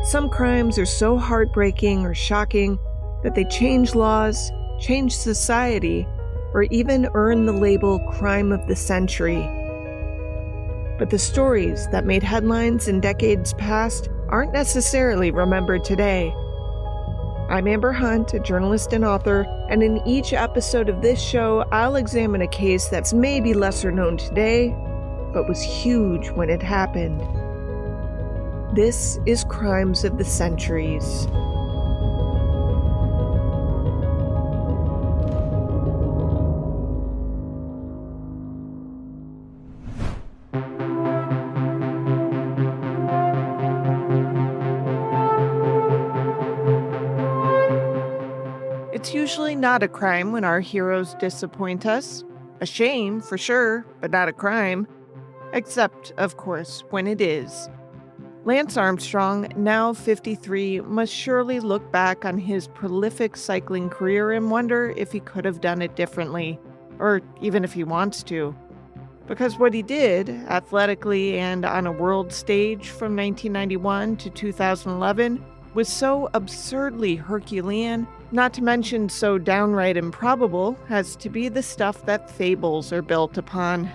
Some crimes are so heartbreaking or shocking that they change laws, change society, or even earn the label crime of the century. But the stories that made headlines in decades past aren't necessarily remembered today. I'm Amber Hunt, a journalist and author, and in each episode of this show, I'll examine a case that's maybe lesser known today, but was huge when it happened. This is Crimes of the Centuries. It's usually not a crime when our heroes disappoint us. A shame, for sure, but not a crime. Except, of course, when it is. Lance Armstrong, now 53, must surely look back on his prolific cycling career and wonder if he could have done it differently, or even if he wants to. Because what he did, athletically and on a world stage from 1991 to 2011, was so absurdly Herculean, not to mention so downright improbable, as to be the stuff that fables are built upon.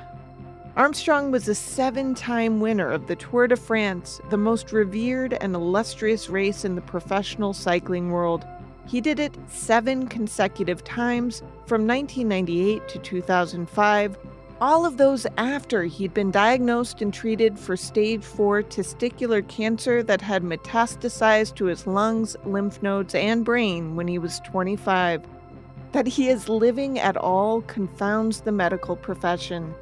Armstrong was a 7-time winner of the Tour de France, the most revered and illustrious race in the professional cycling world. He did it 7 consecutive times from 1998 to 2005, all of those after he'd been diagnosed and treated for stage 4 testicular cancer that had metastasized to his lungs, lymph nodes, and brain when he was 25. That he is living at all confounds the medical profession.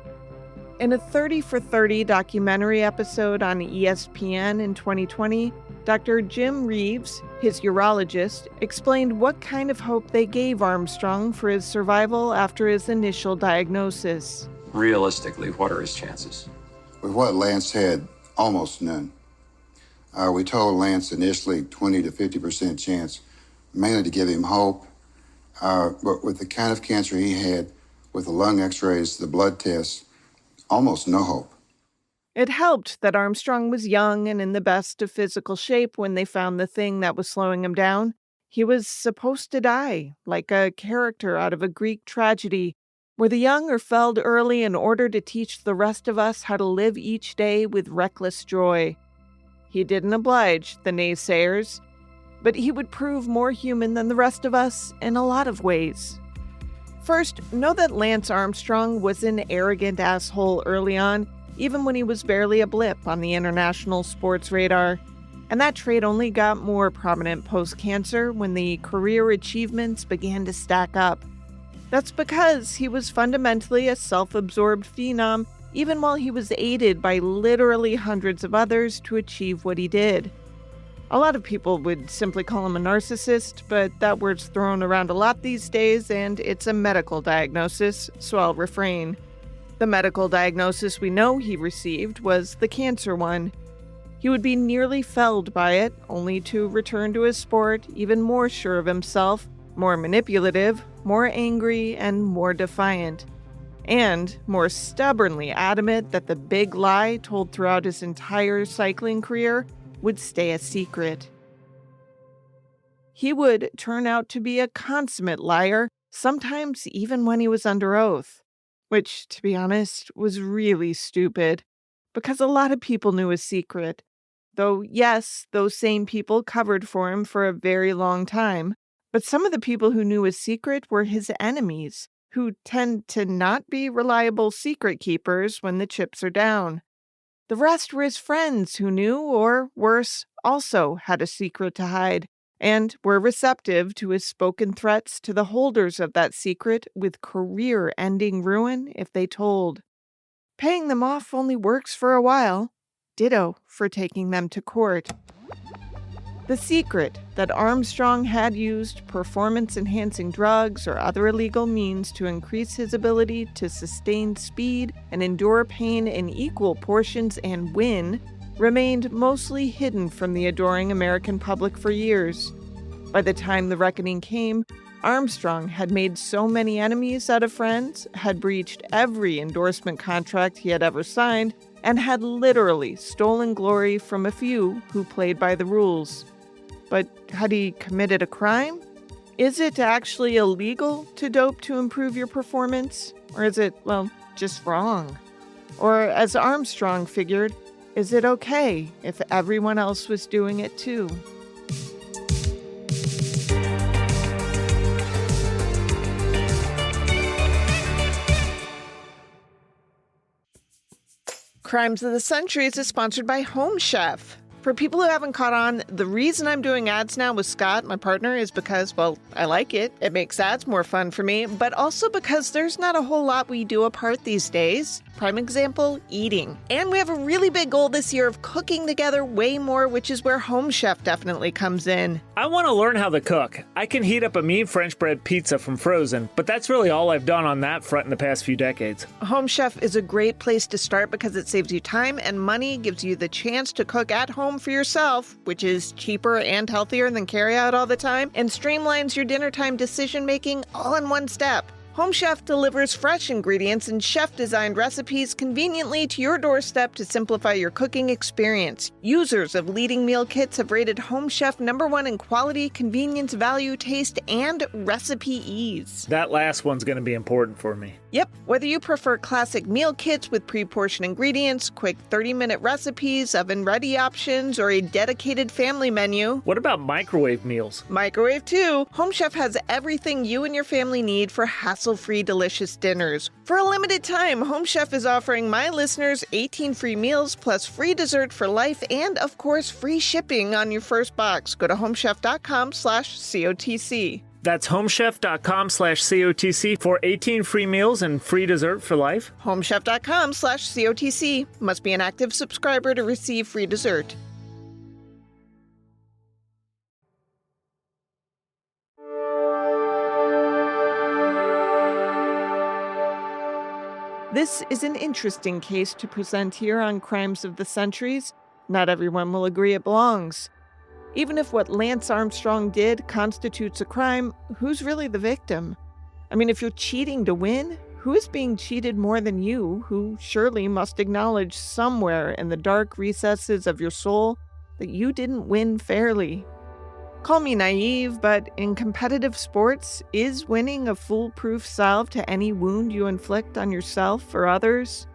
In a 30 for 30 documentary episode on ESPN in 2020, Dr. Jim Reeves, his urologist, explained what kind of hope they gave Armstrong for his survival after his initial diagnosis. Realistically, what are his chances? With what Lance had, almost none. We told Lance initially 20 to 50% chance, mainly to give him hope. But with the kind of cancer he had, with the lung x-rays, the blood tests, almost no hope. It helped that Armstrong was young and in the best of physical shape when they found the thing that was slowing him down. He was supposed to die, like a character out of a Greek tragedy, where the young are felled early in order to teach the rest of us how to live each day with reckless joy. He didn't oblige the naysayers, but he would prove more human than the rest of us in a lot of ways. First, know that Lance Armstrong was an arrogant asshole early on, even when he was barely a blip on the international sports radar. And that trait only got more prominent post-cancer when the career achievements began to stack up. That's because he was fundamentally a self-absorbed phenom, even while he was aided by literally hundreds of others to achieve what he did. A lot of people would simply call him a narcissist, but that word's thrown around a lot these days, and it's a medical diagnosis, so I'll refrain. The medical diagnosis we know he received was the cancer one. He would be nearly felled by it, only to return to his sport even more sure of himself, more manipulative, more angry, and more defiant. And more stubbornly adamant that the big lie told throughout his entire cycling career would stay a secret. He would turn out to be a consummate liar, sometimes even when he was under oath. Which, to be honest, was really stupid, because a lot of people knew his secret. Though, yes, those same people covered for him for a very long time, but some of the people who knew his secret were his enemies, who tend to not be reliable secret keepers when the chips are down. The rest were his friends who knew, or worse, also had a secret to hide, and were receptive to his spoken threats to the holders of that secret with career-ending ruin if they told. Paying them off only works for a while. Ditto for taking them to court. The secret that Armstrong had used performance-enhancing drugs or other illegal means to increase his ability to sustain speed and endure pain in equal portions and win remained mostly hidden from the adoring American public for years. By the time the reckoning came, Armstrong had made so many enemies out of friends, had breached every endorsement contract he had ever signed, and had literally stolen glory from a few who played by the rules. But had he committed a crime? Is it actually illegal to dope to improve your performance? Or is it, well, just wrong? Or as Armstrong figured, is it okay if everyone else was doing it too? Crimes of the Centuries is sponsored by Home Chef. For people who haven't caught on, the reason I'm doing ads now with Scott, my partner, is because, well, I like it. It makes ads more fun for me, but also because there's not a whole lot we do apart these days. Prime example, eating. And we have a really big goal this year of cooking together way more, which is where Home Chef definitely comes in. I want to learn how to cook. I can heat up a mean French bread pizza from frozen, but that's really all I've done on that front in the past few decades. Home Chef is a great place to start because it saves you time and money, gives you the chance to cook at home for yourself, which is cheaper and healthier than carry out all the time, and streamlines your dinner time decision making all in one step. Home Chef delivers fresh ingredients and chef-designed recipes conveniently to your doorstep to simplify your cooking experience. Users of leading meal kits have rated Home Chef #1 in quality, convenience, value, taste, and recipe ease. That last one's going to be important for me. Yep, whether you prefer classic meal kits with pre-portioned ingredients, quick 30-minute recipes, oven-ready options, or a dedicated family menu. What about microwave meals? Microwave too. Home Chef has everything you and your family need for hassle-free delicious dinners. For a limited time, Home Chef is offering my listeners 18 free meals plus free dessert for life and, of course, free shipping on your first box. Go to homechef.com/COTC. That's homechef.com/COTC for 18 free meals and free dessert for life. Homechef.com/COTC. Must be an active subscriber to receive free dessert. This is an interesting case to present here on Crimes of the Centuries. Not everyone will agree it belongs. Even if what Lance Armstrong did constitutes a crime, who's really the victim? I mean, if you're cheating to win, who is being cheated more than you, who surely must acknowledge somewhere in the dark recesses of your soul that you didn't win fairly? Call me naive, but in competitive sports, is winning a foolproof salve to any wound you inflict on yourself or others?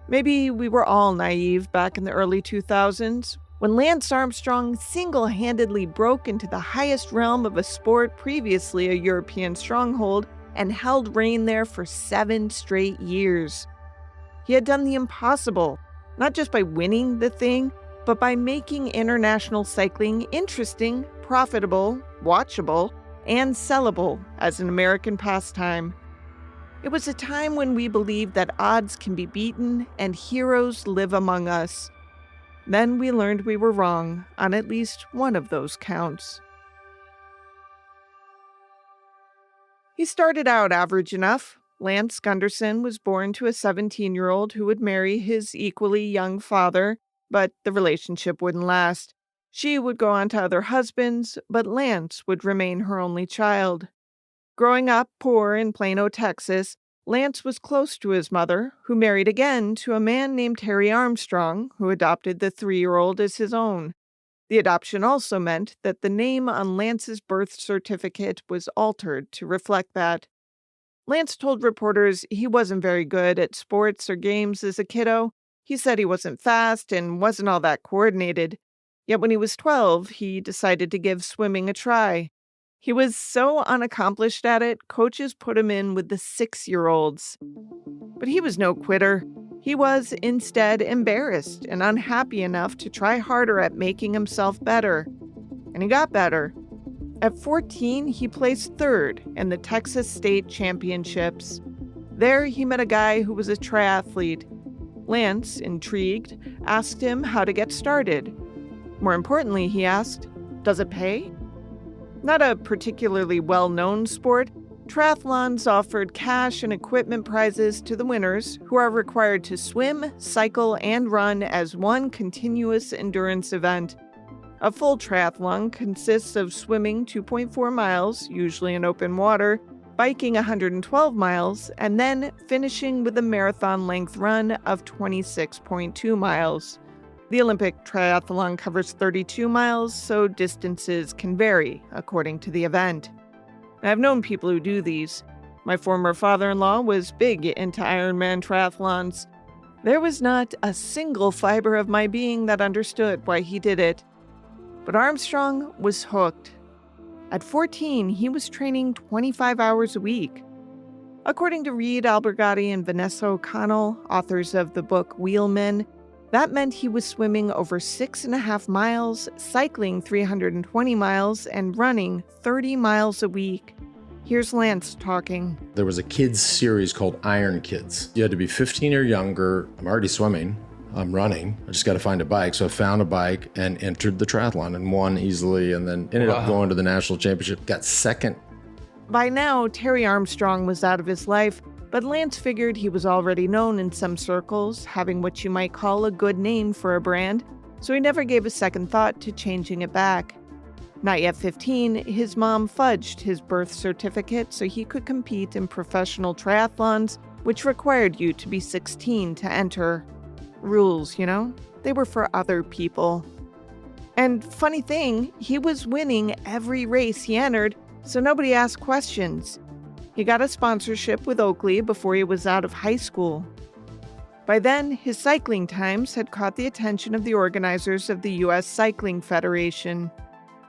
Maybe we were all naive back in the early 2000s, when Lance Armstrong single-handedly broke into the highest realm of a sport previously a European stronghold and held reign there for 7 straight years. He had done the impossible, not just by winning the thing, but by making international cycling interesting, profitable, watchable, and sellable as an American pastime. It was a time when we believed that odds can be beaten and heroes live among us. Then we learned we were wrong on at least one of those counts. He started out average enough. Lance Gunderson was born to a 17-year-old who would marry his equally young father, but the relationship wouldn't last. She would go on to other husbands, but Lance would remain her only child. Growing up poor in Plano, Texas, Lance was close to his mother, who married again to a man named Harry Armstrong, who adopted the 3-year-old as his own. The adoption also meant that the name on Lance's birth certificate was altered to reflect that. Lance told reporters he wasn't very good at sports or games as a kiddo. He said he wasn't fast and wasn't all that coordinated. Yet when he was 12, he decided to give swimming a try. He was so unaccomplished at it, coaches put him in with the 6-year-olds. But he was no quitter. He was instead embarrassed and unhappy enough to try harder at making himself better. And he got better. At 14, he placed 3rd in the Texas State Championships. There, he met a guy who was a triathlete. Lance, intrigued, asked him how to get started. More importantly, he asked, "Does it pay?" Not a particularly well-known sport, triathlons offered cash and equipment prizes to the winners, who are required to swim, cycle, and run as one continuous endurance event. A full triathlon consists of swimming 2.4 miles, usually in open water, biking 112 miles, and then finishing with a marathon-length run of 26.2 miles. The Olympic triathlon covers 32 miles, so distances can vary according to the event. I've known people who do these. My former father-in-law was big into Ironman triathlons. There was not a single fiber of my being that understood why he did it. But Armstrong was hooked. At 14, he was training 25 hours a week. According to Reed Albergotti and Vanessa O'Connell, authors of the book Wheelmen, that meant he was swimming over 6.5 miles, cycling 320 miles, and running 30 miles a week. Here's Lance talking. There was a kids series called Iron Kids. You had to be 15 or younger. I'm already swimming. I'm running. I just got to find a bike. So I found a bike and entered the triathlon and won easily, and then ended up going to the national championship. Got second. By now, Terry Armstrong was out of his life, but Lance figured he was already known in some circles, having what you might call a good name for a brand, so he never gave a second thought to changing it back. Not yet 15, his mom fudged his birth certificate so he could compete in professional triathlons, which required you to be 16 to enter. Rules, you know? They were for other people. And funny thing, he was winning every race he entered, so nobody asked questions. He got a sponsorship with Oakley before he was out of high school. By then, his cycling times had caught the attention of the organizers of the U.S. Cycling Federation.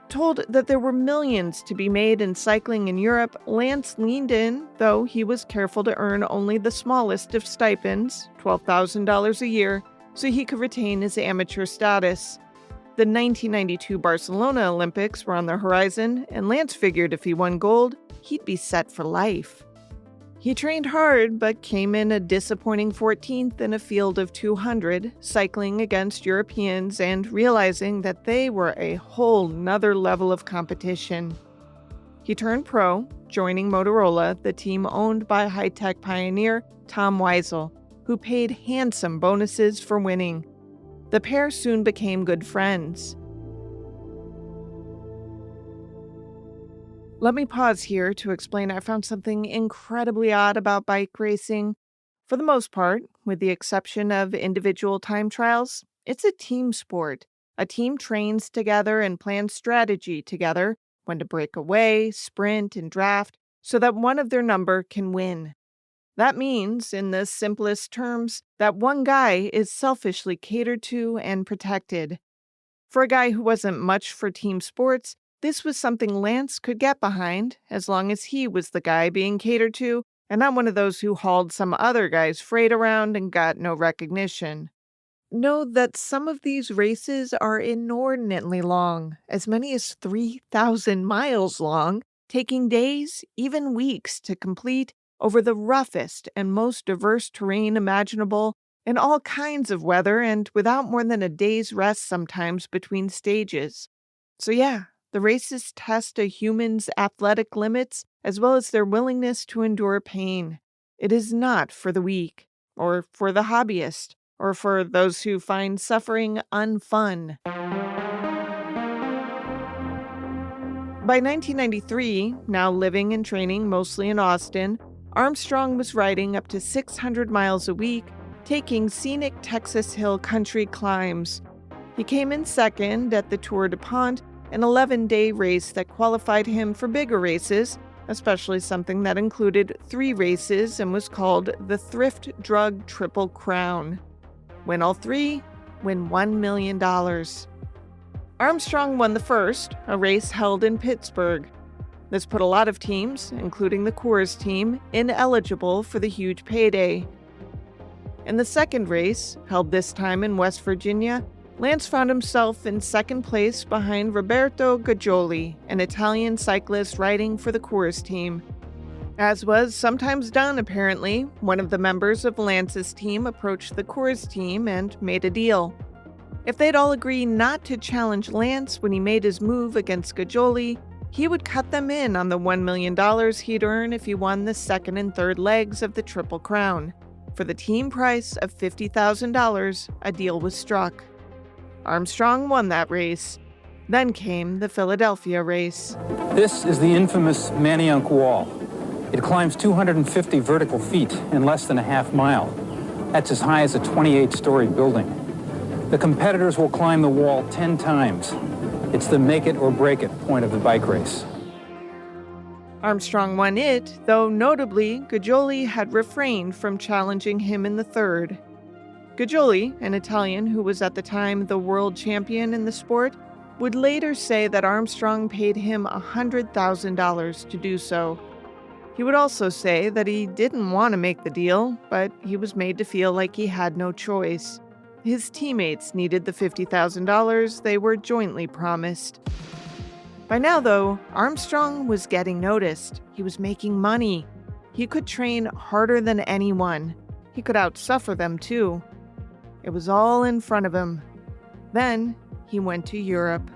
Told that there were millions to be made in cycling in Europe, Lance leaned in, though he was careful to earn only the smallest of stipends, $12,000 a year, so he could retain his amateur status. The 1992 Barcelona Olympics were on the horizon, and Lance figured if he won gold, he'd be set for life. He trained hard, but came in a disappointing 14th in a field of 200, cycling against Europeans and realizing that they were a whole nother level of competition. He turned pro, joining Motorola, the team owned by high-tech pioneer Tom Weisel, who paid handsome bonuses for winning. The pair soon became good friends. Let me pause here to explain I found something incredibly odd about bike racing. For the most part, with the exception of individual time trials, it's a team sport. A team trains together and plans strategy together, when to break away, sprint, and draft, so that one of their number can win. That means, in the simplest terms, that one guy is selfishly catered to and protected. For a guy who wasn't much for team sports, this was something Lance could get behind, as long as he was the guy being catered to, and not one of those who hauled some other guy's freight around and got no recognition. Know that some of these races are inordinately long, as many as 3,000 miles long, taking days, even weeks, to complete over the roughest and most diverse terrain imaginable, in all kinds of weather and without more than a day's rest sometimes between stages. So yeah, the races test a human's athletic limits as well as their willingness to endure pain. It is not for the weak, or for the hobbyist, or for those who find suffering unfun. By 1993, now living and training mostly in Austin, Armstrong was riding up to 600 miles a week, taking scenic Texas Hill country climbs. He came in second at the Tour de Pont, an 11-day race that qualified him for bigger races, especially something that included 3 races and was called the Thrift Drug Triple Crown. Win all 3, win $1 million. Armstrong won the first, a race held in Pittsburgh. This put a lot of teams, including the Coors team, ineligible for the huge payday. In the second race, held this time in West Virginia, Lance found himself in second place behind Roberto Gaggioli, an Italian cyclist riding for the Coors team. As was sometimes done, apparently, one of the members of Lance's team approached the Coors team and made a deal. If they'd all agree not to challenge Lance when he made his move against Gaggioli, he would cut them in on the $1 million he'd earn if he won the second and third legs of the Triple Crown. For the team price of $50,000, a deal was struck. Armstrong won that race. Then came the Philadelphia race. This is the infamous Manayunk Wall. It climbs 250 vertical feet in less than a half mile. That's as high as a 28-story building. The competitors will climb the wall 10 times. It's the make-it-or-break-it point of the bike race. Armstrong won it, though notably, Gajoli had refrained from challenging him in the third. Gajoli, an Italian who was at the time the world champion in the sport, would later say that Armstrong paid him $100,000 to do so. He would also say that he didn't want to make the deal, but he was made to feel like he had no choice. His teammates needed the $50,000 they were jointly promised. By now, though, Armstrong was getting noticed. He was making money. He could train harder than anyone. He could outsuffer them, too. It was all in front of him. Then he went to Europe.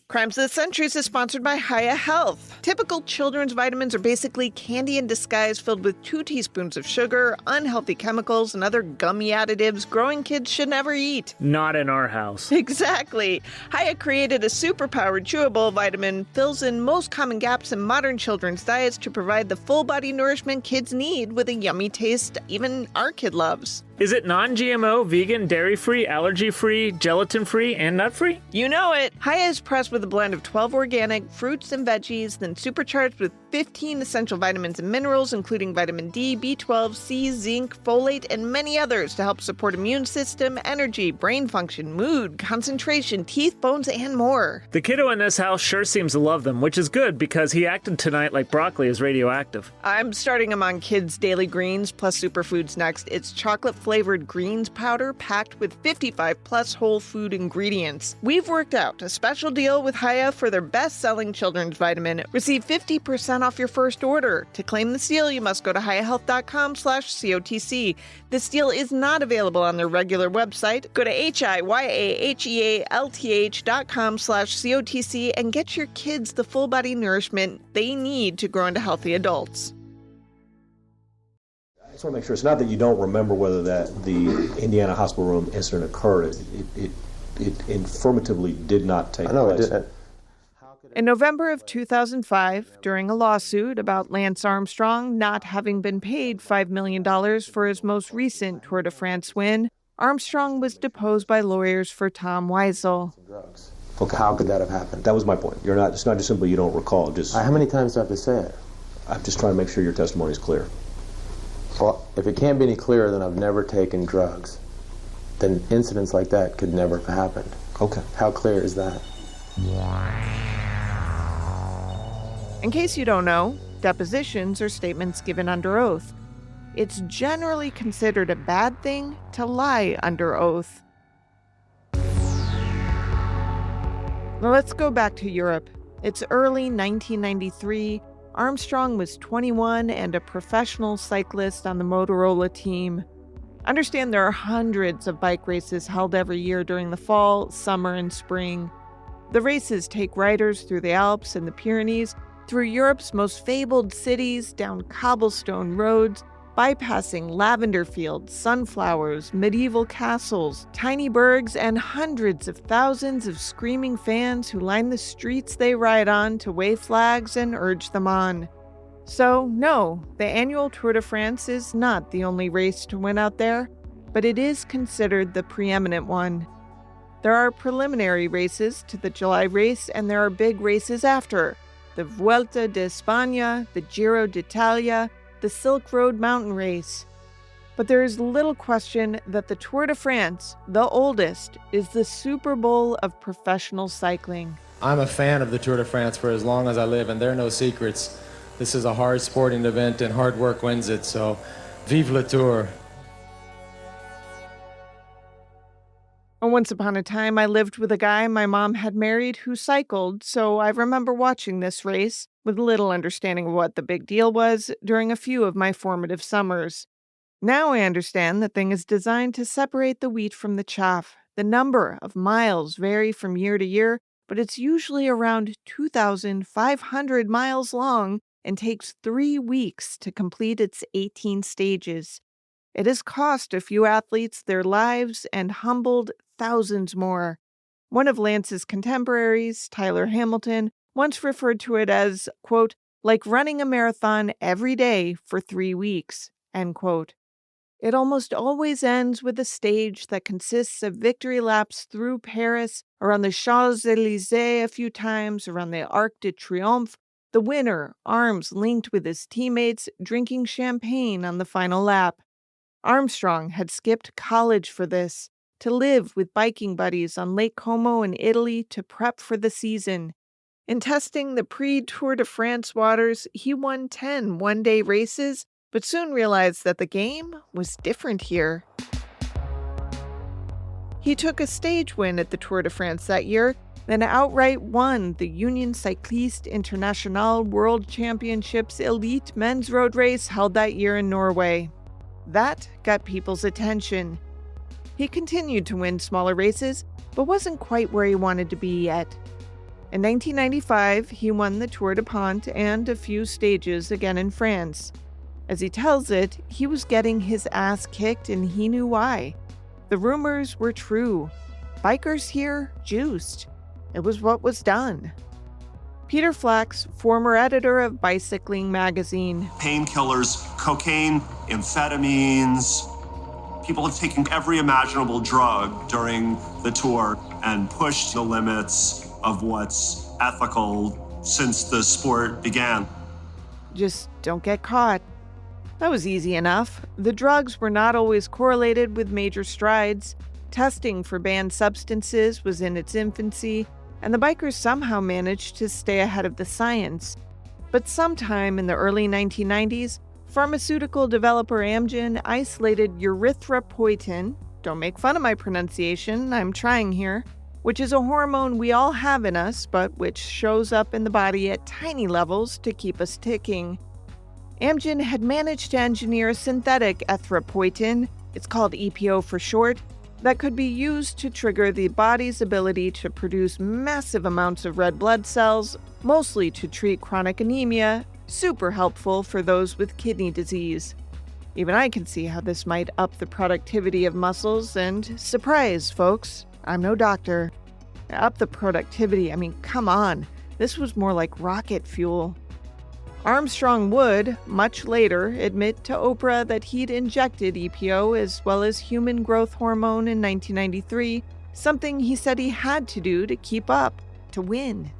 Crimes of the Centuries is sponsored by Hiya Health. Typical children's vitamins are basically candy in disguise filled with 2 teaspoons of sugar, unhealthy chemicals, and other gummy additives growing kids should never eat. Not in our house. Exactly. Hiya created a superpowered chewable vitamin, fills in most common gaps in modern children's diets to provide the full-body nourishment kids need with a yummy taste even our kid loves. Is it non-GMO, vegan, dairy-free, allergy-free, gelatin-free, and nut-free? You know it. Hiya is pressed with a blend of 12 organic fruits and veggies, then supercharged with 15 essential vitamins and minerals, including vitamin D, B12, C, zinc, folate, and many others to help support immune system, energy, brain function, mood, concentration, teeth, bones, and more. The kiddo in this house sure seems to love them, which is good because he acted tonight like broccoli is radioactive. I'm starting him on Kids Daily Greens plus superfoods next. It's chocolate-flavored greens powder packed with 55-plus whole food ingredients. We've worked out a special deal with Hiya for their best-selling children's vitamin. Receive 50% off your first order. To claim this deal, you must go to hiyahealth.com/COTC. This deal is not available on their regular website. Go to hiyahealth.com/COTC and get your kids the full-body nourishment they need to grow into healthy adults. I just want to make sure it's not that you don't remember whether that the Indiana hospital room incident occurred. It affirmatively did not take place. I know it didn't. In November of 2005, during a lawsuit about Lance Armstrong not having been paid $5 million for his most recent Tour de France win, Armstrong was deposed by lawyers for Tom Weisel. Okay, how could that have happened? That was my point. It's not just simply you don't recall. How many times do I have to say it? I'm just trying to make sure your testimony is clear. Well, if it can't be any clearer than I've never taken drugs, then incidents like that could never have happened. Okay. How clear is that? In case you don't know, depositions are statements given under oath. It's generally considered a bad thing to lie under oath. Now let's go back to Europe. It's early 1993. Armstrong was 21 and a professional cyclist on the Motorola team. Understand there are hundreds of bike races held every year during the fall, summer, and spring. The races take riders through the Alps and the Pyrenees, through Europe's most fabled cities, down cobblestone roads, bypassing lavender fields, sunflowers, medieval castles, tiny burgs, and hundreds of thousands of screaming fans who line the streets they ride on to wave flags and urge them on. So, no, the annual Tour de France is not the only race to win out there, but it is considered the preeminent one. There are preliminary races to the July race, and there are big races after: the Vuelta de España, the Giro d'Italia, the Silk Road Mountain Race. But there is little question that the Tour de France, the oldest, is the Super Bowl of professional cycling. I'm a fan of the Tour de France for as long as I live, and there are no secrets. This is a hard sporting event, and hard work wins it, so vive le Tour. Once upon a time, I lived with a guy my mom had married who cycled, so I remember watching this race, with little understanding of what the big deal was, during a few of my formative summers. Now I understand the thing is designed to separate the wheat from the chaff. The number of miles vary from year to year, but it's usually around 2,500 miles long and takes 3 weeks to complete its 18 stages. It has cost a few athletes their lives and humbled thousands more. One of Lance's contemporaries, Tyler Hamilton, once referred to it as, quote, like running a marathon every day for 3 weeks, end quote. It almost always ends with a stage that consists of victory laps through Paris, around the Champs-Élysées a few times, around the Arc de Triomphe, the winner, arms linked with his teammates, drinking champagne on the final lap. Armstrong had skipped college for this, to live with biking buddies on Lake Como in Italy to prep for the season. In testing the pre-Tour de France waters, he won 10 one-day races, but soon realized that the game was different here. He took a stage win at the Tour de France that year, then outright won the Union Cyclist International World Championships Elite men's road race held that year in Norway. That got people's attention. He continued to win smaller races, but wasn't quite where he wanted to be yet. In 1995, he won the Tour de Pont and a few stages again in France. As he tells it, he was getting his ass kicked and he knew why. The rumors were true. Bikers here juiced. It was what was done. Peter Flax, former editor of Bicycling magazine. Painkillers, cocaine, amphetamines. People have taken every imaginable drug during the tour and pushed the limits of what's ethical since the sport began. Just don't get caught. That was easy enough. The drugs were not always correlated with major strides. Testing for banned substances was in its infancy, and the bikers somehow managed to stay ahead of the science. But sometime in the early 1990s, pharmaceutical developer Amgen isolated erythropoietin, don't make fun of my pronunciation, I'm trying here, which is a hormone we all have in us, but which shows up in the body at tiny levels to keep us ticking. Amgen had managed to engineer a synthetic erythropoietin, it's called EPO for short, that could be used to trigger the body's ability to produce massive amounts of red blood cells, mostly to treat chronic anemia, super helpful for those with kidney disease. Even I can see how this might up the productivity of muscles, and surprise, folks, I'm no doctor. Up the productivity, I mean, come on, this was more like rocket fuel. Armstrong would, much later, admit to Oprah that he'd injected EPO as well as human growth hormone in 1993, something he said he had to do to keep up, to win.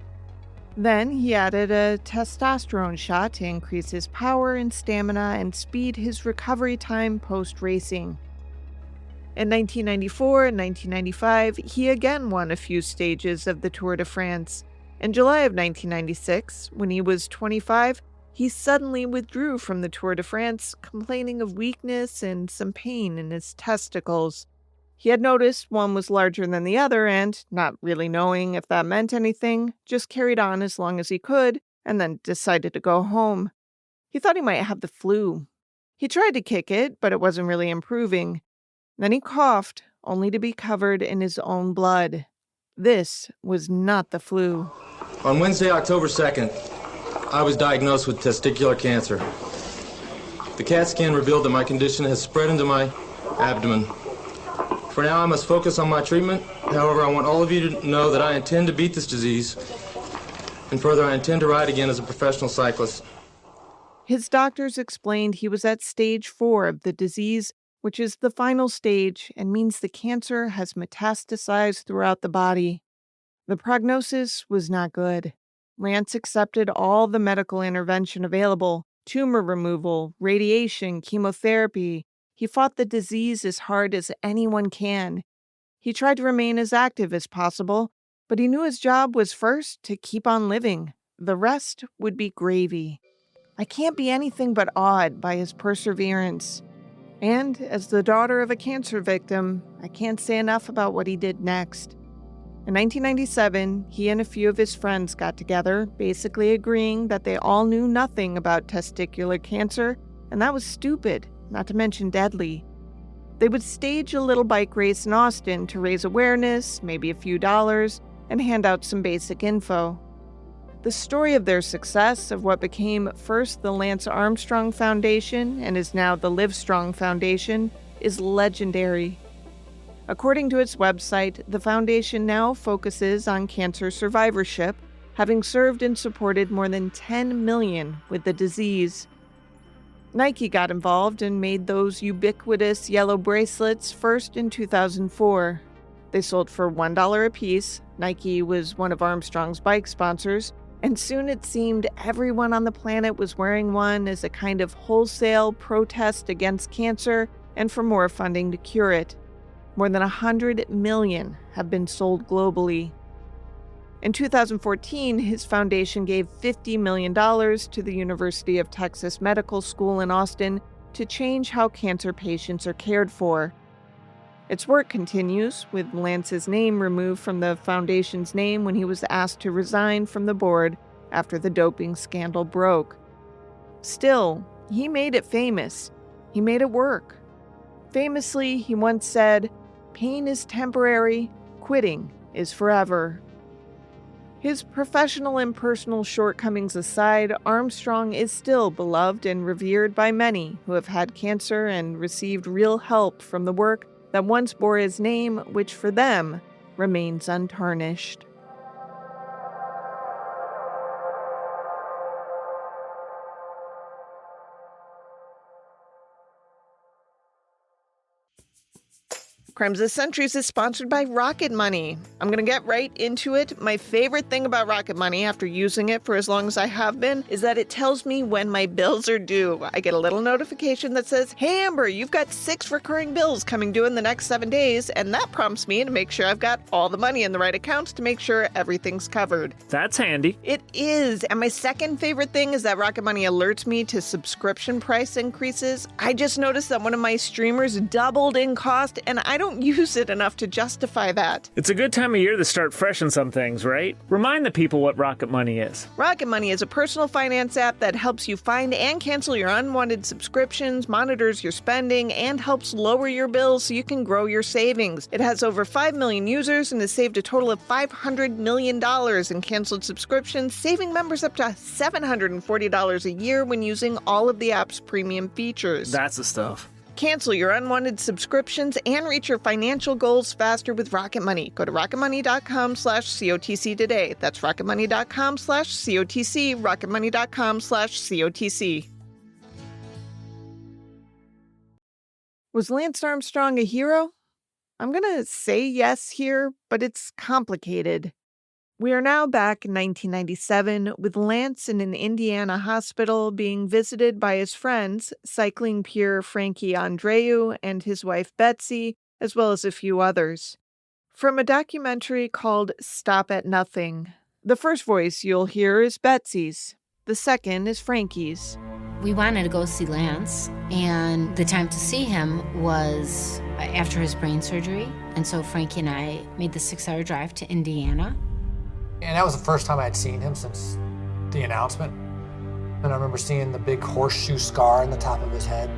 Then he added a testosterone shot to increase his power and stamina and speed his recovery time post-racing. In 1994 and 1995, he again won a few stages of the Tour de France. In July of 1996, when he was 25, he suddenly withdrew from the Tour de France, complaining of weakness and some pain in his testicles. He had noticed one was larger than the other and, not really knowing if that meant anything, just carried on as long as he could and then decided to go home. He thought he might have the flu. He tried to kick it, but it wasn't really improving. Then he coughed, only to be covered in his own blood. This was not the flu. On Wednesday, October 2nd, I was diagnosed with testicular cancer. The CAT scan revealed that my condition has spread into my abdomen. For now, I must focus on my treatment. However, I want all of you to know that I intend to beat this disease. And further, I intend to ride again as a professional cyclist. His doctors explained he was at stage 4 of the disease, which is the final stage and means the cancer has metastasized throughout the body. The prognosis was not good. Lance accepted all the medical intervention available, tumor removal, radiation, chemotherapy. He fought the disease as hard as anyone can. He tried to remain as active as possible, but he knew his job was first to keep on living. The rest would be gravy. I can't be anything but awed by his perseverance. And as the daughter of a cancer victim, I can't say enough about what he did next. In 1997, he and a few of his friends got together, basically agreeing that they all knew nothing about testicular cancer, and that was stupid, not to mention deadly. They would stage a little bike race in Austin to raise awareness, maybe a few dollars, and hand out some basic info. The story of their success, of what became first the Lance Armstrong Foundation and is now the Livestrong Foundation, is legendary. According to its website, the foundation now focuses on cancer survivorship, having served and supported more than 10 million with the disease. Nike got involved and made those ubiquitous yellow bracelets first in 2004. They sold for $1 a piece. Nike was one of Armstrong's bike sponsors, and soon it seemed everyone on the planet was wearing one as a kind of wholesale protest against cancer and for more funding to cure it. More than 100 million have been sold globally. In 2014, his foundation gave $50 million to the University of Texas Medical School in Austin to change how cancer patients are cared for. Its work continues, with Lance's name removed from the foundation's name when he was asked to resign from the board after the doping scandal broke. Still, he made it famous. He made it work. Famously, he once said, "Pain is temporary, quitting is forever." His professional and personal shortcomings aside, Armstrong is still beloved and revered by many who have had cancer and received real help from the work that once bore his name, which for them remains untarnished. Crimes of Centuries is sponsored by Rocket Money. I'm going to get right into it. My favorite thing about Rocket Money, after using it for as long as I have been, is that it tells me when my bills are due. I get a little notification that says, "Hey Amber, you've got 6 recurring bills coming due in the next 7 days," and that prompts me to make sure I've got all the money in the right accounts to make sure everything's covered. That's handy. It is. And my second favorite thing is that Rocket Money alerts me to subscription price increases. I just noticed that one of my streamers doubled in cost, and I don't use it enough to justify that. It's a good time of year to start fresh on some things, right? Remind the people what Rocket Money is. Rocket Money is a personal finance app that helps you find and cancel your unwanted subscriptions, monitors your spending, and helps lower your bills so you can grow your savings. It has over 5 million users and has saved a total of $500 million in canceled subscriptions, saving members up to $740 a year when using all of the app's premium features. That's the stuff. Cancel your unwanted subscriptions and reach your financial goals faster with Rocket Money. Go to rocketmoney.com/COTC today. That's rocketmoney.com/COTC, rocketmoney.com/COTC. Was Lance Armstrong a hero? I'm going to say yes here, but it's complicated. We are now back in 1997 with Lance in an Indiana hospital being visited by his friends, cycling peer Frankie Andreu and his wife Betsy, as well as a few others. From a documentary called Stop at Nothing, the first voice you'll hear is Betsy's. The second is Frankie's. We wanted to go see Lance, and the time to see him was after his brain surgery. And so Frankie and I made the 6-hour drive to Indiana. And that was the first time I'd seen him since the announcement. And I remember seeing the big horseshoe scar on the top of his head.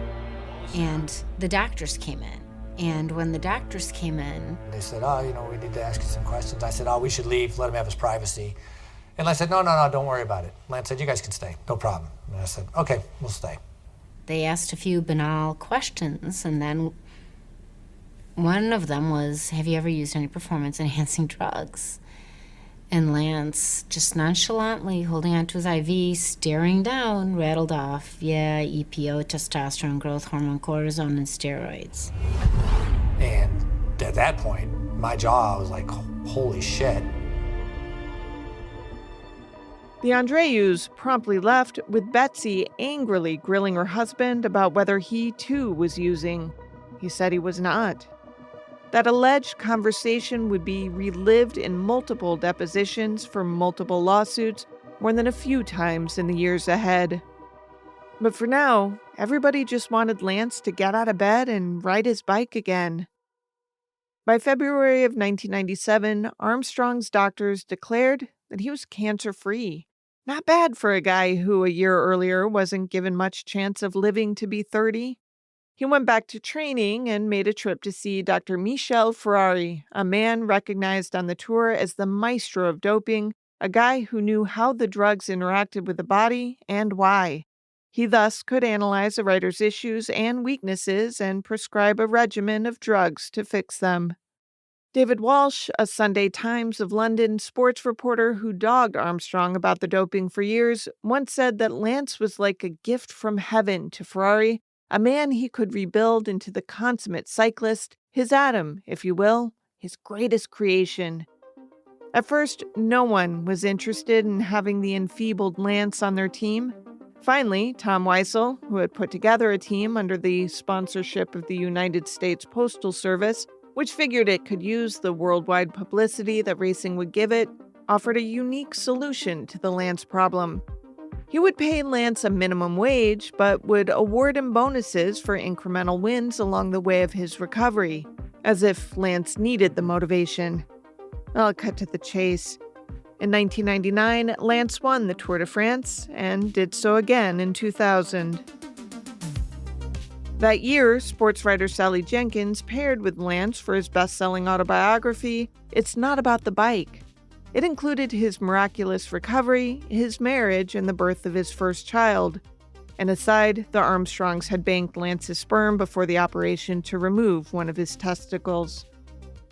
And the doctors came in. And when the doctors came in, they said, we need to ask you some questions. I said, we should leave, let him have his privacy. And Lance said, no, don't worry about it. Lance said, you guys can stay, no problem. And I said, okay, we'll stay. They asked a few banal questions, and then one of them was, have you ever used any performance-enhancing drugs? And Lance, just nonchalantly holding onto his IV, staring down, rattled off, yeah, EPO, testosterone, growth hormone, cortisone, and steroids. And at that point, my jaw was like, holy shit. The Andreus promptly left, with Betsy angrily grilling her husband about whether he too was using. He said he was not. That alleged conversation would be relived in multiple depositions for multiple lawsuits, more than a few times in the years ahead. But for now, everybody just wanted Lance to get out of bed and ride his bike again. By February of 1997, Armstrong's doctors declared that he was cancer-free. Not bad for a guy who a year earlier wasn't given much chance of living to be 30. He went back to training and made a trip to see Dr. Michel Ferrari, a man recognized on the tour as the maestro of doping, a guy who knew how the drugs interacted with the body and why. He thus could analyze a writer's issues and weaknesses and prescribe a regimen of drugs to fix them. David Walsh, a Sunday Times of London sports reporter who dogged Armstrong about the doping for years, once said that Lance was like a gift from heaven to Ferrari, a man he could rebuild into the consummate cyclist, his Adam, if you will, his greatest creation. At first, no one was interested in having the enfeebled Lance on their team. Finally, Tom Weissel, who had put together a team under the sponsorship of the United States Postal Service, which figured it could use the worldwide publicity that racing would give it, offered a unique solution to the Lance problem. He would pay Lance a minimum wage, but would award him bonuses for incremental wins along the way of his recovery, as if Lance needed the motivation. I'll cut to the chase. In 1999, Lance won the Tour de France and did so again in 2000. That year, sports writer Sally Jenkins paired with Lance for his best-selling autobiography, It's Not About the Bike. It included his miraculous recovery, his marriage, and the birth of his first child. And aside, the Armstrongs had banked Lance's sperm before the operation to remove one of his testicles.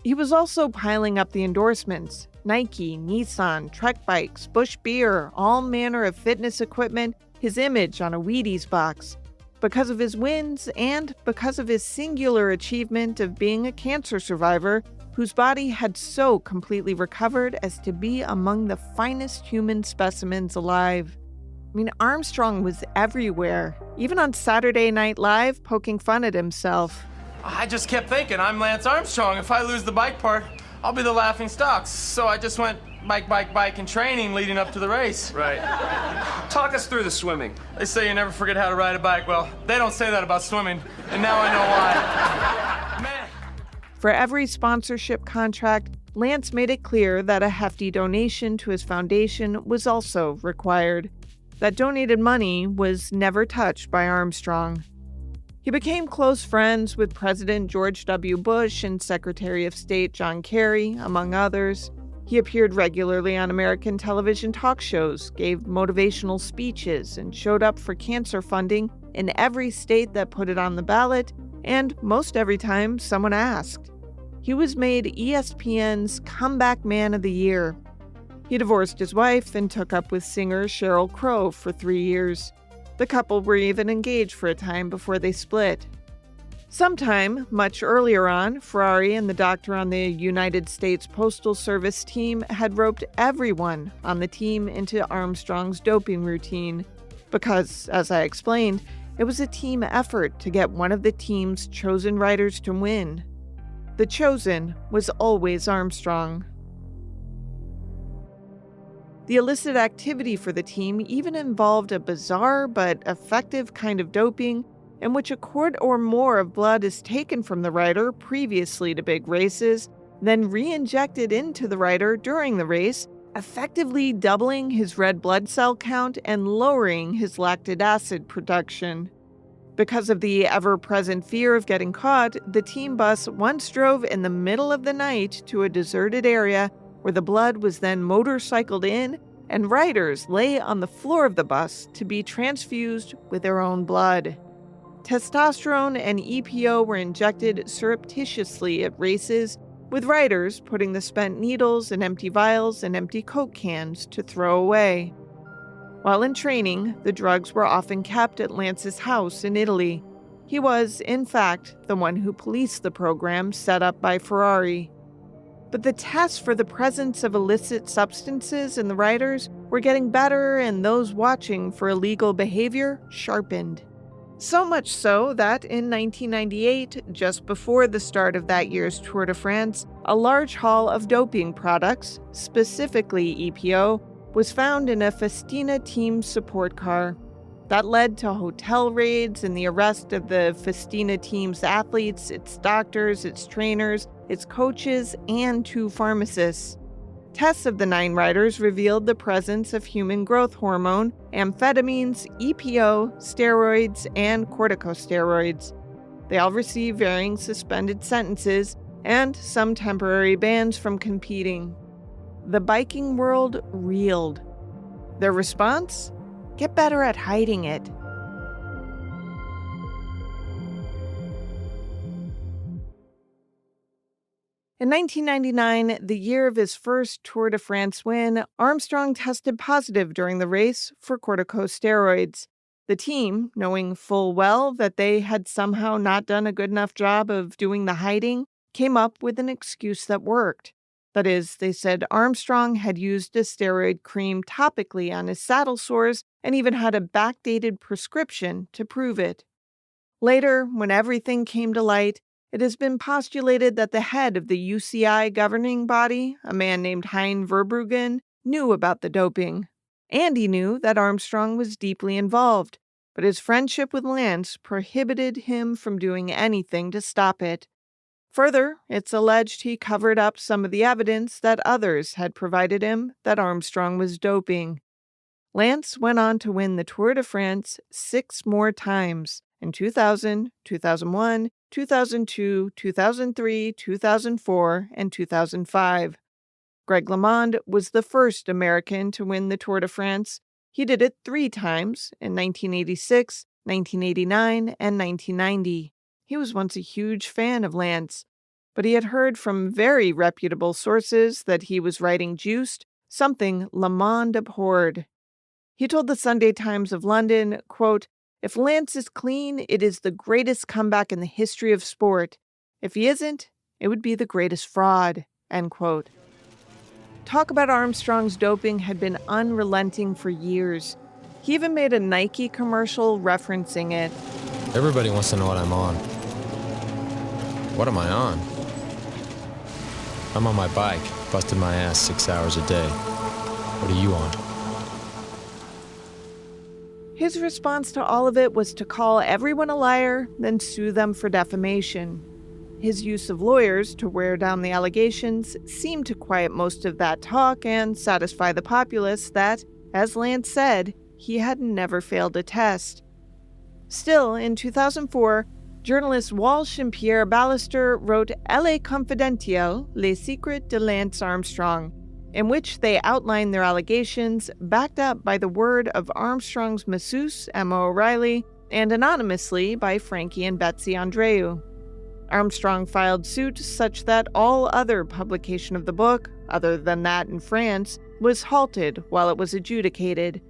He was also piling up the endorsements: Nike, Nissan, Trek Bikes, Busch Beer, all manner of fitness equipment, his image on a Wheaties box. Because of his wins and because of his singular achievement of being a cancer survivor whose body had so completely recovered as to be among the finest human specimens alive. I mean, Armstrong was everywhere, even on Saturday Night Live, poking fun at himself. I just kept thinking, I'm Lance Armstrong. If I lose the bike part, I'll be the laughing stocks. So I just went bike in training leading up to the race. Right. Talk us through the swimming. They say you never forget how to ride a bike. Well, they don't say that about swimming, and now I know why. Man. For every sponsorship contract, Lance made it clear that a hefty donation to his foundation was also required. That donated money was never touched by Armstrong. He became close friends with President George W. Bush and Secretary of State John Kerry, among others. He appeared regularly on American television talk shows, gave motivational speeches, and showed up for cancer funding in every state that put it on the ballot, and most every time someone asked. He was made ESPN's Comeback Man of the Year. He divorced his wife and took up with singer Sheryl Crow for 3 years. The couple were even engaged for a time before they split. Sometime, much earlier on, Ferrari and the doctor on the United States Postal Service team had roped everyone on the team into Armstrong's doping routine because, as I explained, it was a team effort to get one of the team's chosen riders to win. The chosen was always Armstrong. The illicit activity for the team even involved a bizarre but effective kind of doping in which a quart or more of blood is taken from the rider previously to big races, then re-injected into the rider during the race, effectively doubling his red blood cell count and lowering his lactic acid production. Because of the ever-present fear of getting caught, the team bus once drove in the middle of the night to a deserted area where the blood was then motorcycled in and riders lay on the floor of the bus to be transfused with their own blood. Testosterone and EPO were injected surreptitiously at races, with riders putting the spent needles in empty vials and empty Coke cans to throw away. While in training, the drugs were often kept at Lance's house in Italy. He was, in fact, the one who policed the program set up by Ferrari. But the tests for the presence of illicit substances in the riders were getting better, and those watching for illegal behavior sharpened. So much so that in 1998, just before the start of that year's Tour de France, a large haul of doping products, specifically EPO, was found in a Festina team support car. That led to hotel raids and the arrest of the Festina team's athletes, its doctors, its trainers, its coaches, and 2 pharmacists. Tests of the 9 riders revealed the presence of human growth hormone, amphetamines, EPO, steroids, and corticosteroids. They all received varying suspended sentences and some temporary bans from competing. The biking world reeled. Their response? Get better at hiding it. In 1999, the year of his first Tour de France win, Armstrong tested positive during the race for corticosteroids. The team, knowing full well that they had somehow not done a good enough job of doing the hiding, came up with an excuse that worked. That is, they said Armstrong had used a steroid cream topically on his saddle sores and even had a backdated prescription to prove it. Later, when everything came to light, it has been postulated that the head of the UCI governing body, a man named Hein Verbruggen, knew about the doping. And he knew that Armstrong was deeply involved, but his friendship with Lance prohibited him from doing anything to stop it. Further, it's alleged he covered up some of the evidence that others had provided him that Armstrong was doping. Lance went on to win the Tour de France 6 more times in 2000, 2001, 2002, 2003, 2004, and 2005. Greg LeMond was the first American to win the Tour de France. He did it 3 times in 1986, 1989, and 1990. He was once a huge fan of Lance, but he had heard from very reputable sources that he was riding juiced, something LeMond abhorred. He told the Sunday Times of London, quote, "If Lance is clean, it is the greatest comeback in the history of sport. If he isn't, it would be the greatest fraud," end quote. Talk about Armstrong's doping had been unrelenting for years. He even made a Nike commercial referencing it. Everybody wants to know what I'm on. What am I on? I'm on my bike, busting my ass 6 hours a day. What are you on? His response to all of it was to call everyone a liar, then sue them for defamation. His use of lawyers to wear down the allegations seemed to quiet most of that talk and satisfy the populace that, as Lance said, he had never failed a test. Still, in 2004, journalists Walsh and Pierre Ballister wrote Elle Confidentielle, Les Secrets de Lance Armstrong, in which they outlined their allegations, backed up by the word of Armstrong's masseuse, Emma O'Reilly, and anonymously by Frankie and Betsy Andreu. Armstrong filed suit such that all other publication of the book, other than that in France, was halted while it was adjudicated.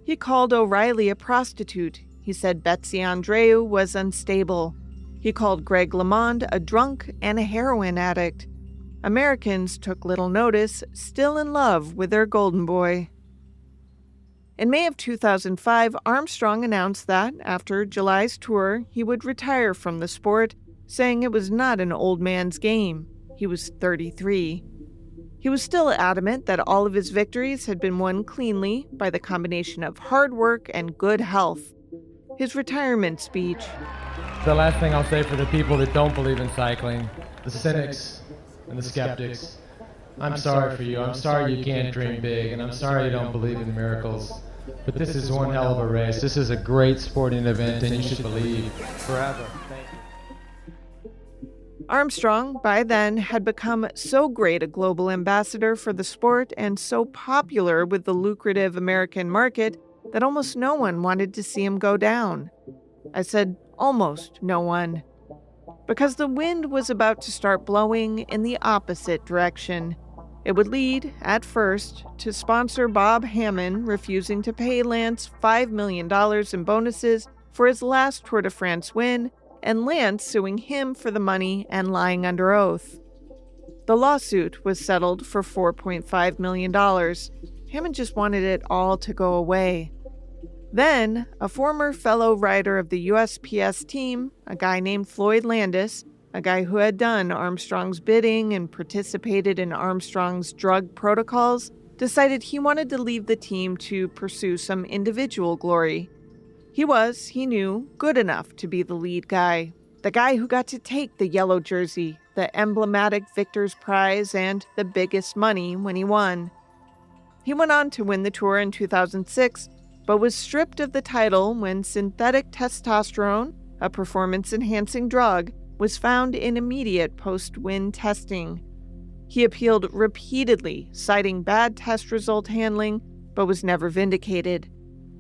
He called O'Reilly a prostitute. He said Betsy Andreu was unstable. He called Greg LeMond a drunk and a heroin addict. Americans took little notice, still in love with their golden boy. In May of 2005, Armstrong announced that, after July's tour, he would retire from the sport, saying it was not an old man's game. He was 33. He was still adamant that all of his victories had been won cleanly by the combination of hard work and good health. His retirement speech. The last thing I'll say for the people that don't believe in cycling, the cynics and the skeptics, I'm sorry for you. I'm sorry you can't dream big, and I'm sorry you don't believe in miracles. But this is one hell of a race. This is a great sporting event, and you should believe forever. Thank you. Armstrong, by then, had become so great a global ambassador for the sport and so popular with the lucrative American market that almost no one wanted to see him go down. I said almost no one. Because the wind was about to start blowing in the opposite direction. It would lead, at first, to sponsor Bob Hammond refusing to pay Lance $5 million in bonuses for his last Tour de France win, and Lance suing him for the money and lying under oath. The lawsuit was settled for $4.5 million. Hammond just wanted it all to go away. Then, a former fellow rider of the USPS team, a guy named Floyd Landis, a guy who had done Armstrong's bidding and participated in Armstrong's drug protocols, decided he wanted to leave the team to pursue some individual glory. He was, he knew, good enough to be the lead guy, the guy who got to take the yellow jersey, the emblematic victor's prize, and the biggest money when he won. He went on to win the Tour in 2006, but was stripped of the title when synthetic testosterone, a performance-enhancing drug, was found in immediate post-win testing. He appealed repeatedly, citing bad test result handling, but was never vindicated.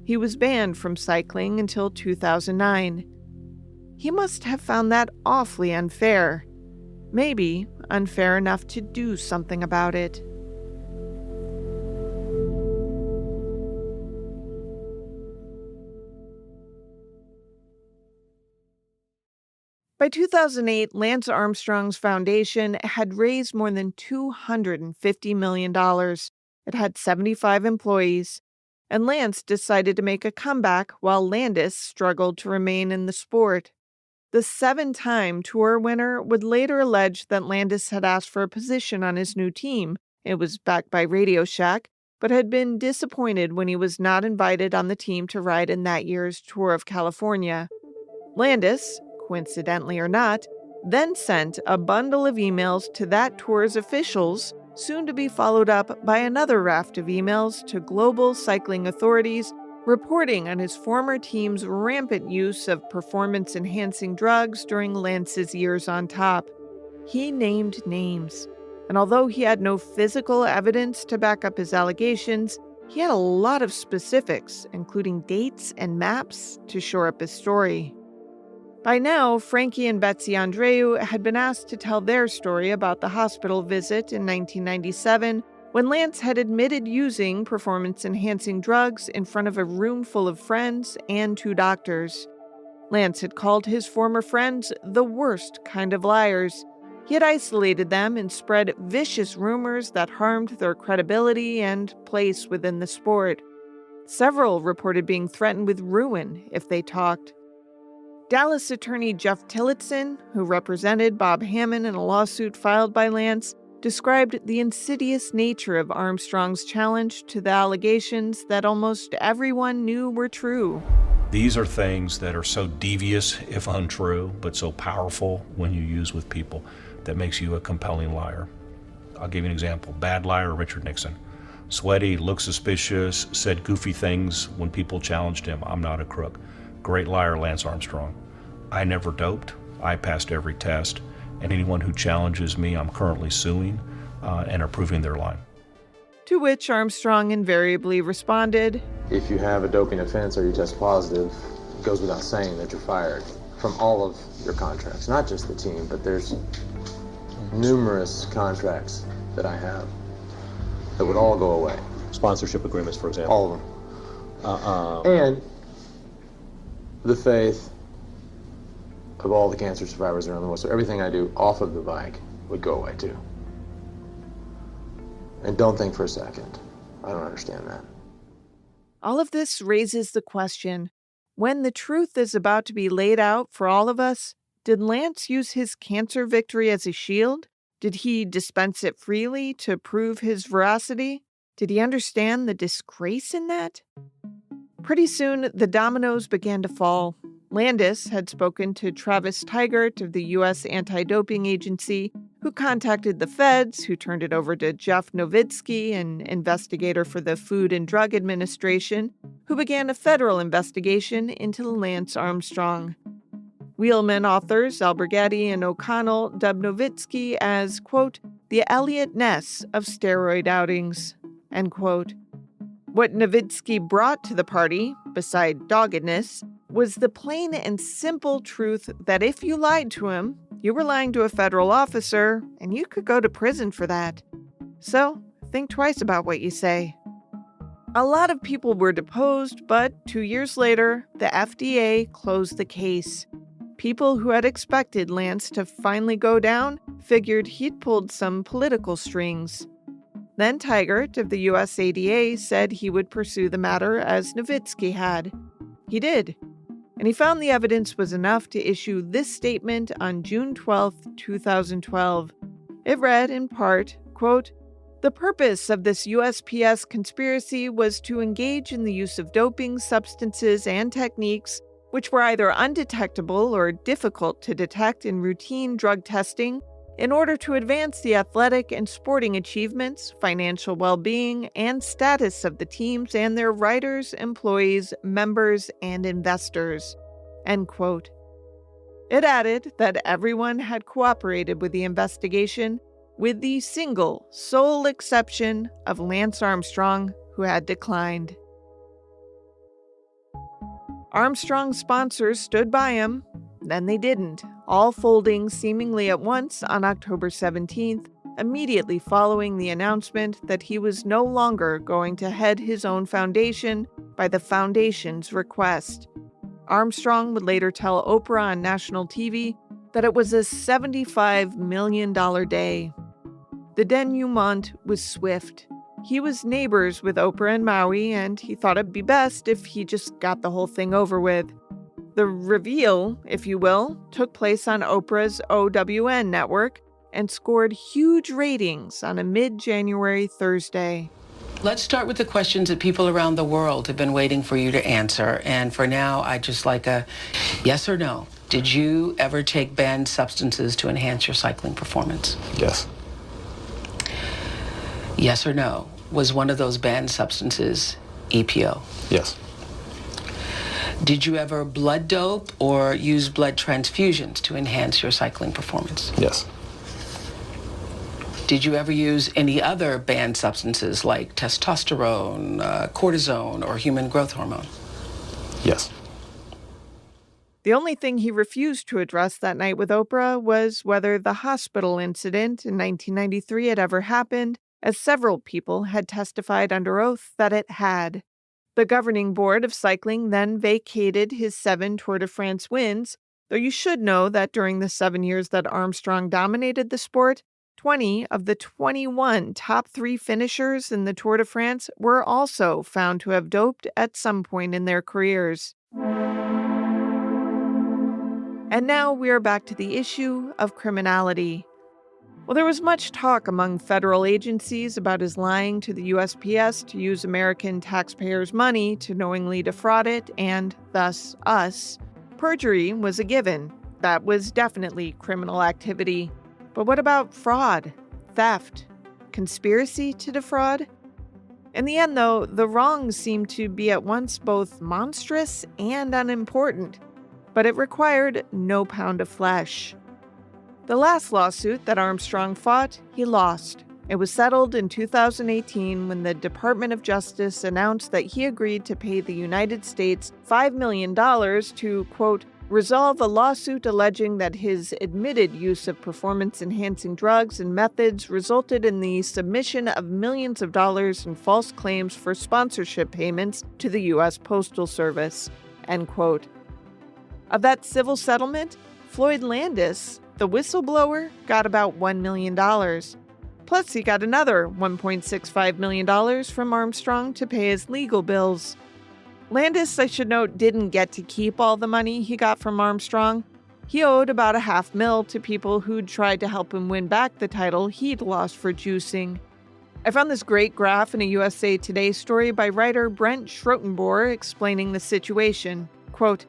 He was banned from cycling until 2009. He must have found that awfully unfair. Maybe unfair enough to do something about it. By 2008, Lance Armstrong's foundation had raised more than $250 million. It had 75 employees, and Lance decided to make a comeback while Landis struggled to remain in the sport. The 7-time tour winner would later allege that Landis had asked for a position on his new team. It was backed by Radio Shack, but had been disappointed when he was not invited on the team to ride in that year's Tour of California. Landis, coincidentally or not, then sent a bundle of emails to that tour's officials, soon to be followed up by another raft of emails to global cycling authorities reporting on his former team's rampant use of performance-enhancing drugs during Lance's years on top. He named names, and although he had no physical evidence to back up his allegations, he had a lot of specifics, including dates and maps, to shore up his story. By now, Frankie and Betsy Andreu had been asked to tell their story about the hospital visit in 1997 when Lance had admitted using performance-enhancing drugs in front of a room full of friends and 2 doctors. Lance had called his former friends the worst kind of liars. He had isolated them and spread vicious rumors that harmed their credibility and place within the sport. Several reported being threatened with ruin if they talked. Dallas attorney Jeff Tillotson, who represented Bob Hammond in a lawsuit filed by Lance, described the insidious nature of Armstrong's challenge to the allegations that almost everyone knew were true. These are things that are so devious, if untrue, but so powerful when you use with people that makes you a compelling liar. I'll give you an example. Bad liar, Richard Nixon. Sweaty, looked suspicious, said goofy things when people challenged him. I'm not a crook. Great liar, Lance Armstrong. I never doped. I passed every test. And anyone who challenges me, I'm currently suing and are proving their line. To which Armstrong invariably responded, If you have a doping offense or you test positive, it goes without saying that you're fired from all of your contracts. Not just the team, but there's numerous contracts that I have that would all go away. Sponsorship agreements, for example. All of them. And the faith of all the cancer survivors around the world. So everything I do off of the bike would go away too. And don't think for a second, I don't understand that. all of this raises the question, when the truth is about to be laid out for all of us, did Lance use his cancer victory as a shield? Did he dispense it freely to prove his veracity? Did he understand the disgrace in that? Pretty soon, the dominoes began to fall. Landis had spoken to Travis Tigert of the U.S. Anti-Doping Agency, who contacted the feds, who turned it over to Jeff Nowitzki, an investigator for the Food and Drug Administration, who began a federal investigation into Lance Armstrong. Wheelman authors Alberghetti and O'Connell dubbed Nowitzki as, quote, the Elliot Ness of steroid outings, end quote. What Nowitzki brought to the party, beside doggedness, was the plain and simple truth that if you lied to him, you were lying to a federal officer, and you could go to prison for that. So, think twice about what you say. A lot of people were deposed, but 2 years later, the FDA closed the case. People who had expected Lance to finally go down figured he'd pulled some political strings. Then Tigert of the USADA said he would pursue the matter as Nowitzki had. He did. And he found the evidence was enough to issue this statement on June 12, 2012. It read, in part, quote, the purpose of this USPS conspiracy was to engage in the use of doping substances and techniques which were either undetectable or difficult to detect in routine drug testing in order to advance the athletic and sporting achievements, financial well-being, and status of the teams and their riders, employees, members, and investors, end quote. It added that everyone had cooperated with the investigation, with the sole exception of Lance Armstrong, who had declined. Armstrong's sponsors stood by him, then they didn't, all folding seemingly at once on October 17th, immediately following the announcement that he was no longer going to head his own foundation by the foundation's request. Armstrong would later tell Oprah on national TV that it was a $75 million day. The denouement was swift. He was neighbors with Oprah and Maui, and he thought it'd be best if he just got the whole thing over with. The reveal, if you will, took place on Oprah's OWN network and scored huge ratings on a mid-January Thursday. Let's start with the questions that people around the world have been waiting for you to answer. And for now, I'd just like a yes or no. Did you ever take banned substances to enhance your cycling performance? Yes. Yes or no. Was one of those banned substances EPO? Yes. Did you ever blood dope or use blood transfusions to enhance your cycling performance? Yes. Did you ever use any other banned substances like testosterone, cortisone, or human growth hormone? Yes. The only thing he refused to address that night with Oprah was whether the hospital incident in 1993 had ever happened, as several people had testified under oath that it had. The governing board of cycling then vacated his 7 Tour de France wins, though you should know that during the 7 years that Armstrong dominated the sport, 20 of the 21 top 3 finishers in the Tour de France were also found to have doped at some point in their careers. And now we are back to the issue of criminality. Well, there was much talk among federal agencies about his lying to the USPS to use American taxpayers' money to knowingly defraud it and, thus, us. Perjury was a given. That was definitely criminal activity. But what about fraud, theft, conspiracy to defraud? In the end, though, the wrongs seemed to be at once both monstrous and unimportant, but it required no pound of flesh. The last lawsuit that Armstrong fought, he lost. It was settled in 2018 when the Department of Justice announced that he agreed to pay the United States $5 million to, quote, resolve a lawsuit alleging that his admitted use of performance-enhancing drugs and methods resulted in the submission of millions of dollars in false claims for sponsorship payments to the U.S. Postal Service, end quote. Of that civil settlement, Floyd Landis, the whistleblower, got about $1 million. Plus, he got another $1.65 million from Armstrong to pay his legal bills. Landis, I should note, didn't get to keep all the money he got from Armstrong. He owed about $500,000 to people who'd tried to help him win back the title he'd lost for juicing. I found this great graph in a USA Today story by writer Brent Schrotenboer explaining the situation. Quote,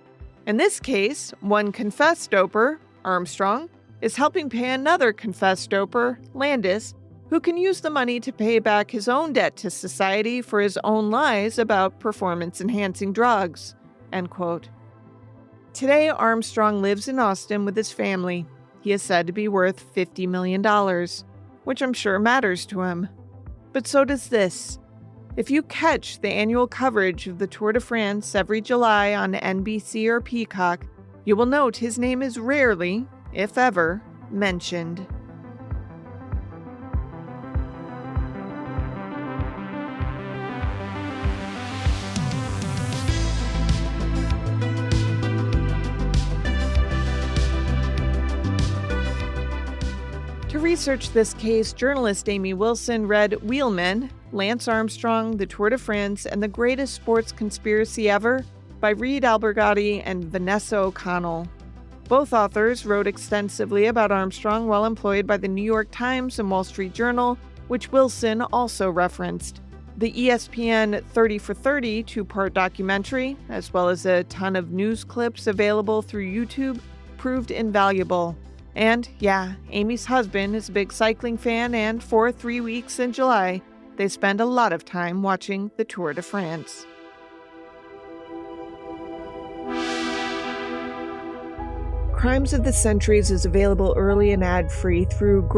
in this case, one confessed doper, Armstrong, is helping pay another confessed doper, Landis, who can use the money to pay back his own debt to society for his own lies about performance-enhancing drugs, end quote. Today, Armstrong lives in Austin with his family. He is said to be worth $50 million, which I'm sure matters to him. But so does this. If you catch the annual coverage of the Tour de France every July on NBC or Peacock, you will note his name is rarely, if ever, mentioned. To research this case, journalist Amy Wilson read Wheelmen, Lance Armstrong, the Tour de France, and the Greatest Sports Conspiracy Ever by Reed Albergotti and Vanessa O'Connell. Both authors wrote extensively about Armstrong while employed by the New York Times and Wall Street Journal, which Wilson also referenced. The ESPN 30 for 30 two-part documentary, as well as a ton of news clips available through YouTube, proved invaluable. And, yeah, Amy's husband is a big cycling fan, and for 3 weeks in July, they spend a lot of time watching the Tour de France. Crimes of the Centuries is available early and ad-free through